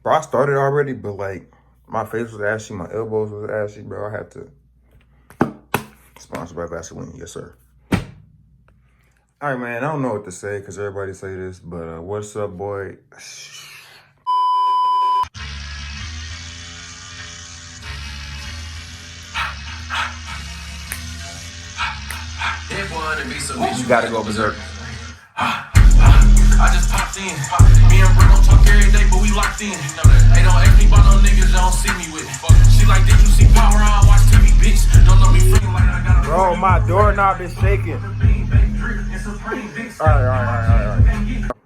Bro, I started already, but like my face was ashy, my elbows was ashy, bro. I had to sponsor by Vaseline, yes sir. All right, man. I don't know what to say because everybody say this, but what's up, boy? You gotta go berserk. I just popped in. Me and Bro don't talk every day, but we locked in. They don't ask me about no niggas they don't see me with. She like, did you see Power? I don't watch TV, bitch. Don't know me freaking like I got a Bro, my doorknob is shaking.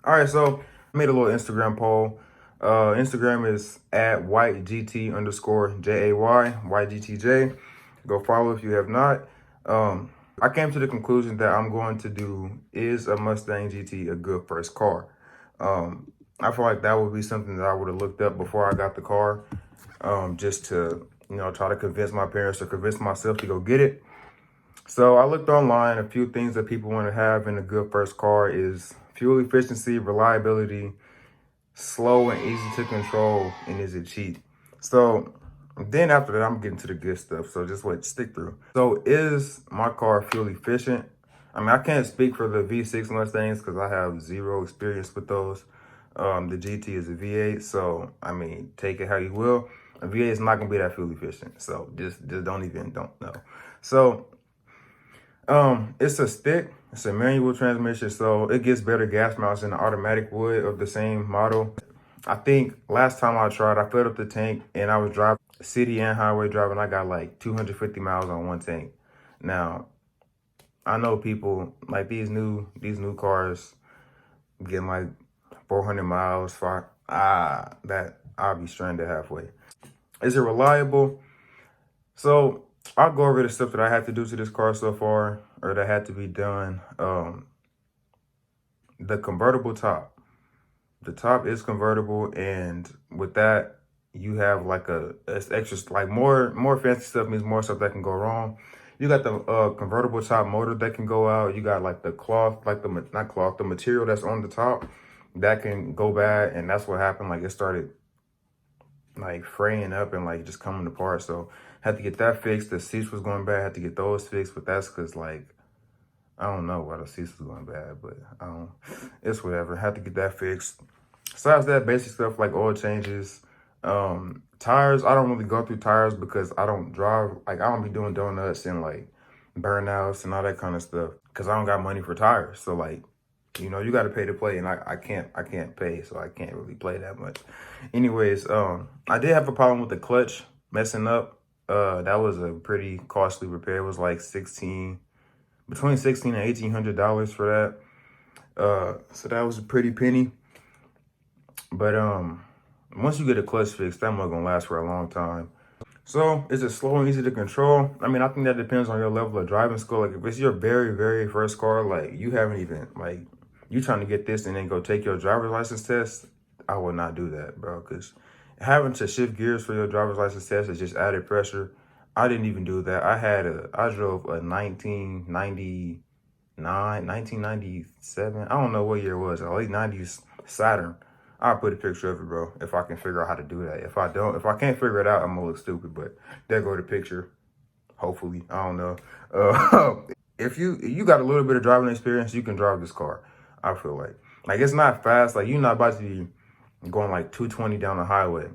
All right, so I made a little Instagram poll. Instagram is at whiteGT_JAY, Go follow if you have not. I came to the conclusion that I'm going to do, is a Mustang GT a good first car? I feel like that would be something that I would have looked up before I got the car, just to, try to convince my parents or convince myself to go get it. So I looked online. A few things that people want to have in a good first car is fuel efficiency, reliability, slow and easy to control, and is it cheap? So then after that, I'm getting to the good stuff. So just stick through. So is my car fuel efficient? I mean, I can't speak for the V6 Mustangs because I have zero experience with those. The GT is a V8, so I mean, take it how you will. A V8 is not gonna be that fuel efficient. So just don't know. So it's a stick. It's a manual transmission, so it gets better gas mileage than the automatic would of the same model. I think last time I tried, I filled up the tank and I was driving city and highway driving. I got like 250 miles on one tank. Now, I know people like these new cars getting like 400 miles for that I'll be stranded halfway. Is it reliable? So I'll go over the stuff that I had to do to this car so far, or that had to be done. The convertible top. The top is convertible, and with that, you have like it's extra, like more fancy stuff means more stuff that can go wrong. You got the convertible top motor that can go out. You got like the cloth, like the material that's on the top that can go bad, and that's what happened. Like it started like fraying up and like just coming apart. So had to get that fixed. The seats was going bad. Had to get those fixed, but that's because like I don't know why the seats was going bad, but it's whatever. Had to get that fixed. Besides that, basic stuff like oil changes, tires. I don't really go through tires because I don't drive. Like I don't be doing donuts and like burnouts and all that kind of stuff because I don't got money for tires. So like, you got to pay to play, and I can't pay, so I can't really play that much. Anyways, I did have a problem with the clutch messing up. That was a pretty costly repair. It was like between $1,600 and $1,800 for that. So that was a pretty penny. But once you get a clutch fixed, that mug gonna last for a long time. So is it slow and easy to control? I mean, I think that depends on your level of driving skill. Like if it's your very, very first car, like you haven't even like you trying to get this and then go take your driver's license test, I would not do that, bro. Because having to shift gears for your driver's license test is just added pressure. I didn't even do that. I drove a 1997. I don't know what year it was. Late 90s Saturn. I'll put a picture of it, bro, if I can figure out how to do that. If I can't figure it out, I'm gonna look stupid, but there go the picture. Hopefully, I don't know. If you got a little bit of driving experience, you can drive this car. I feel like it's not fast. Like you're not about to be going like 220 down the highway.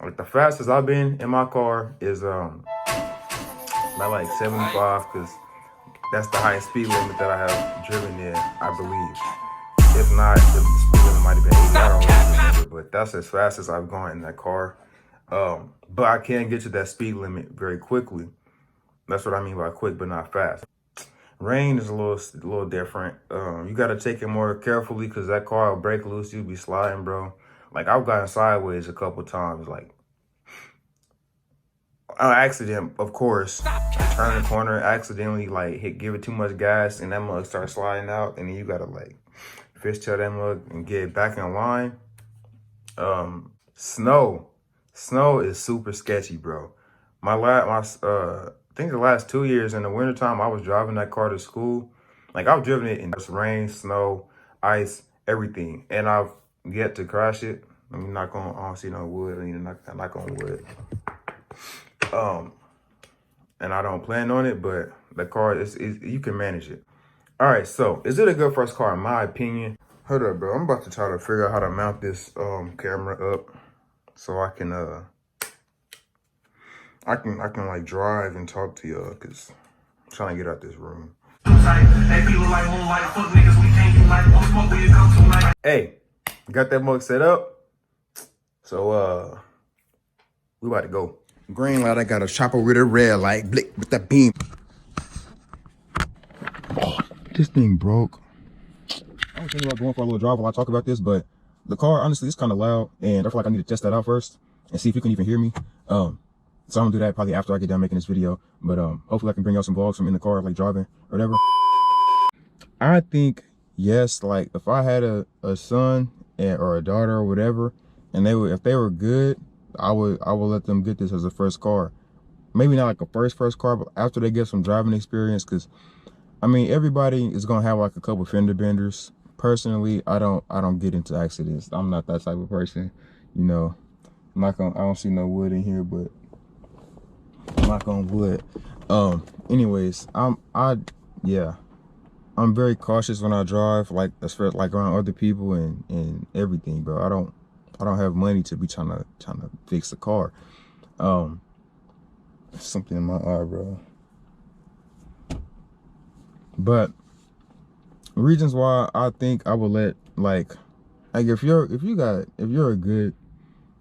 Like the fastest I've been in my car is about like 75, because that's the highest speed limit that I have driven in, I believe. If not, the speed limit might have been 80. I don't really remember, but that's as fast as I've gone in that car. But I can get to that speed limit very quickly. That's what I mean by quick, but not fast. Rain is a little different. You got to take it more carefully because that car will break loose. You'll be sliding, bro. Like I've gotten sideways a couple times, like an accident, of course. Turn the corner, accidentally like give it too much gas, and that mug starts sliding out, and then you gotta like fishtail that mug and get it back in line. Snow is super sketchy, bro. I think the last 2 years in the wintertime, I was driving that car to school. Like I've driven it in rain, snow, ice, everything, and I've yet to crash it. Let me knock on, I don't see no wood. I need to knock on wood. And I don't plan on it, but the car is you can manage it. All right, so is it a good first car in my opinion? Hold up, bro. I'm about to try to figure out how to mount this camera up so I can like drive and talk to y'all, cause I'm trying to get out this room. Hey, got that mug set up. So we about to go. Green light, I got a chopper with a red light, blick with that beam. Oh, this thing broke. I was thinking about going for a little drive while I talk about this, but the car, honestly, is kind of loud, and I feel like I need to test that out first and see if you can even hear me. So I'm gonna do that probably after I get done making this video. But hopefully I can bring y'all some vlogs from in the car, like driving or whatever. I think yes, like if I had a son or a daughter or whatever, and if they were good, I would let them get this as a first car. Maybe not like a first car, but after they get some driving experience, because I mean everybody is gonna have like a couple fender benders. Personally, I don't get into accidents. I'm not that type of person, you know. I don't see no wood in here, but knock on wood. Anyways, I'm very cautious when I drive, like especially like around other people and everything, bro. I don't have money to be trying to fix the car. Something in my eye, bro. But reasons why I think I would let like if you're a good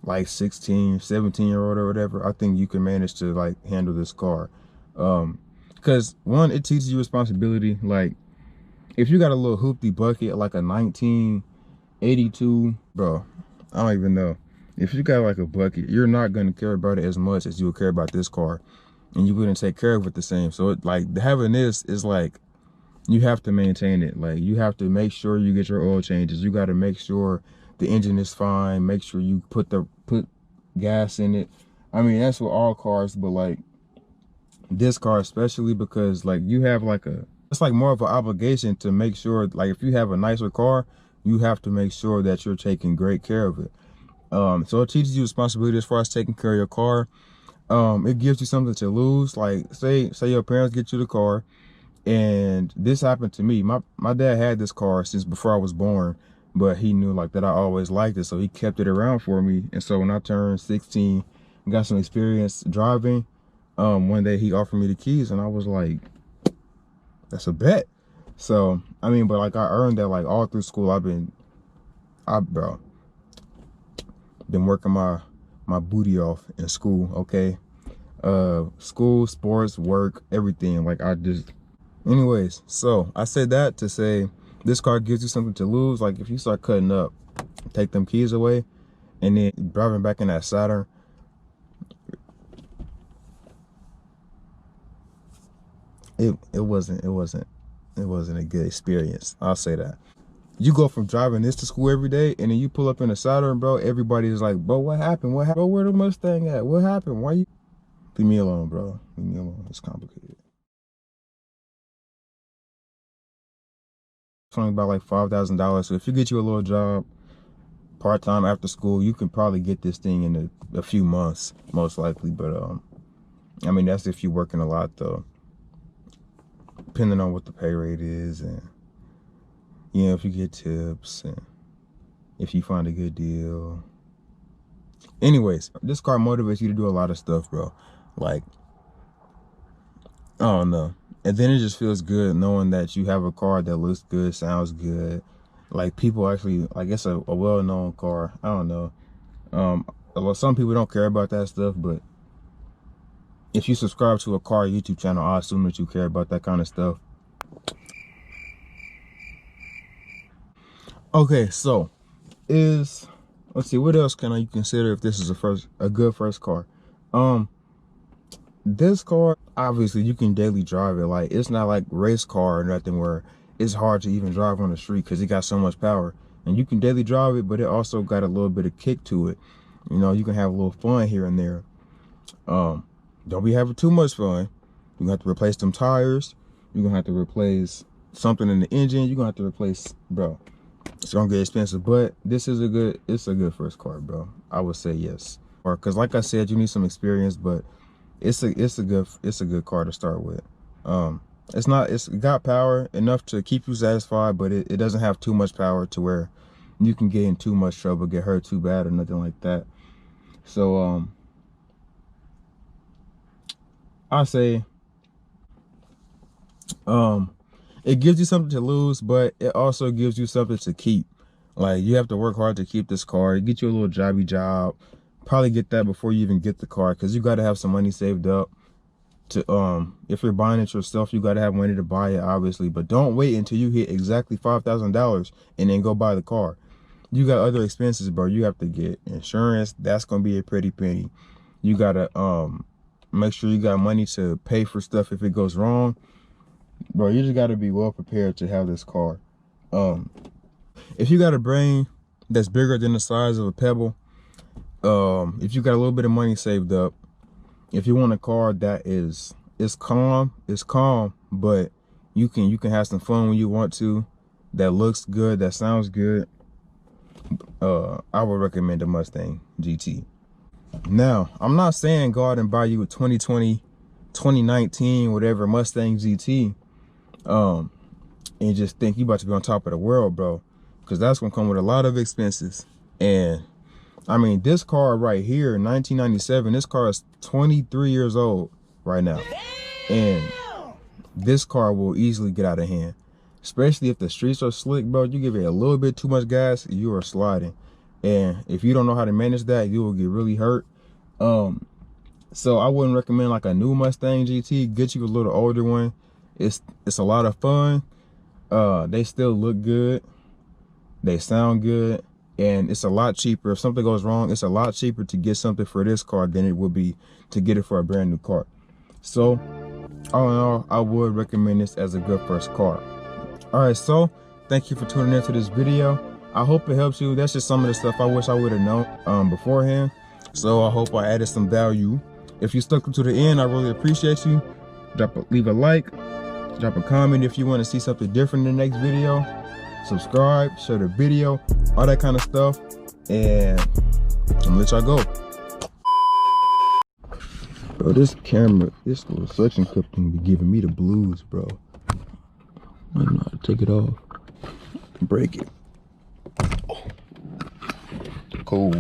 like 16, 17-year-old or whatever, I think you can manage to like handle this car. Because one, it teaches you responsibility. Like if you got a little hoopty bucket, like a 1982, bro, I don't even know. If you got like a bucket, you're not going to care about it as much as you would care about this car, and you wouldn't take care of it the same. So it, like having this is like, you have to maintain it. Like you have to make sure you get your oil changes. You got to make sure the engine is fine. Make sure you put gas in it. I mean, that's with all cars, but like this car especially, because like you have like it's like more of an obligation to make sure, like if you have a nicer car, you have to make sure that you're taking great care of it. So it teaches you responsibility as far as taking care of your car. It gives you something to lose. Like say your parents get you the car, and this happened to me. My dad had this car since before I was born, but he knew like that I always liked it, so he kept it around for me. And so when I turned 16, got some experience driving, one day he offered me the keys, and I was like, that's a bet. So I mean, but like I earned that like all through school. I've been working my booty off in school. Okay, school, sports, work, everything. Like anyways, so I said that to say this car gives you something to lose. Like if you start cutting up, take them keys away, and then driving back in that Saturn, it wasn't a good experience. I'll say that. You go from driving this to school every day, and then you pull up in a Saturn, bro. Everybody's like, bro, what happened? What happened? Bro, where the Mustang at? What happened? Why you? Leave me alone, bro. Leave me alone. It's complicated. It's only about like $5,000. So if you get you a little job part-time after school, you can probably get this thing in a few months, most likely. But I mean, that's if you're working a lot though, depending on what the pay rate is, and you know, if you get tips and if you find a good deal. Anyways, this car motivates you to do a lot of stuff, bro. Like, I don't know. And then it just feels good knowing that you have a car that looks good, sounds good. Like people actually, like it's a well-known car. I don't know. Well, some people don't care about that stuff, but if you subscribe to a car YouTube channel, I assume that you care about that kind of stuff. Okay, so let's see, what else can you consider if this is a good first car? This car, obviously you can daily drive it. Like it's not like race car or nothing where it's hard to even drive on the street because it got so much power, and you can daily drive it, but it also got a little bit of kick to it. You know, you can have a little fun here and there. Don't be having too much fun. You're gonna have to replace them tires. You're gonna have to replace something in the engine. You're gonna have to replace, bro, It's gonna get expensive, but this is it's a good first car, bro. I would say yes. Or because like I said, you need some experience, but it's a good car to start with. It's got power enough to keep you satisfied, but it doesn't have too much power to where you can get in too much trouble, get hurt too bad or nothing like that. So I say it gives you something to lose, but it also gives you something to keep. Like, you have to work hard to keep this car. Get you a little jobby job, probably get that before you even get the car, because you got to have some money saved up to if you're buying it yourself. You got to have money to buy it, obviously, but don't wait until you hit exactly $5,000 and then go buy the car. You got other expenses, bro. You have to get insurance. That's gonna be a pretty penny. You gotta make sure you got money to pay for stuff if it goes wrong, bro. You just gotta be well prepared to have this car. If you got a brain that's bigger than the size of a pebble, if you got a little bit of money saved up, if you want a car that is calm, but you can have some fun when you want to, that looks good, that sounds good, I would recommend the Mustang GT. Now, I'm not saying go out and buy you a 2020, 2019, whatever Mustang GT, and just think you about to be on top of the world, bro, because that's gonna come with a lot of expenses. And I mean, this car right here, 1997, this car is 23 years old right now. And this car will easily get out of hand, especially if the streets are slick, bro. You give it a little bit too much gas, you are sliding. And if you don't know how to manage that, you will get really hurt. So I wouldn't recommend like a new Mustang GT. Get you a little older one. It's a lot of fun. They still look good. They sound good. And it's a lot cheaper. If something goes wrong, it's a lot cheaper to get something for this car than it would be to get it for a brand new car. So all in all, I would recommend this as a good first car. All right, so thank you for tuning into this video. I hope it helps you. That's just some of the stuff I wish I would have known beforehand. So I hope I added some value. If you stuck to the end, I really appreciate you. Leave a like, drop a comment if you want to see something different in the next video. Subscribe, share the video, all that kind of stuff. And I'm gonna let y'all go. Bro, this camera, this little suction cup thing be giving me the blues, bro. I don't know how to take it off. Break it. Cool.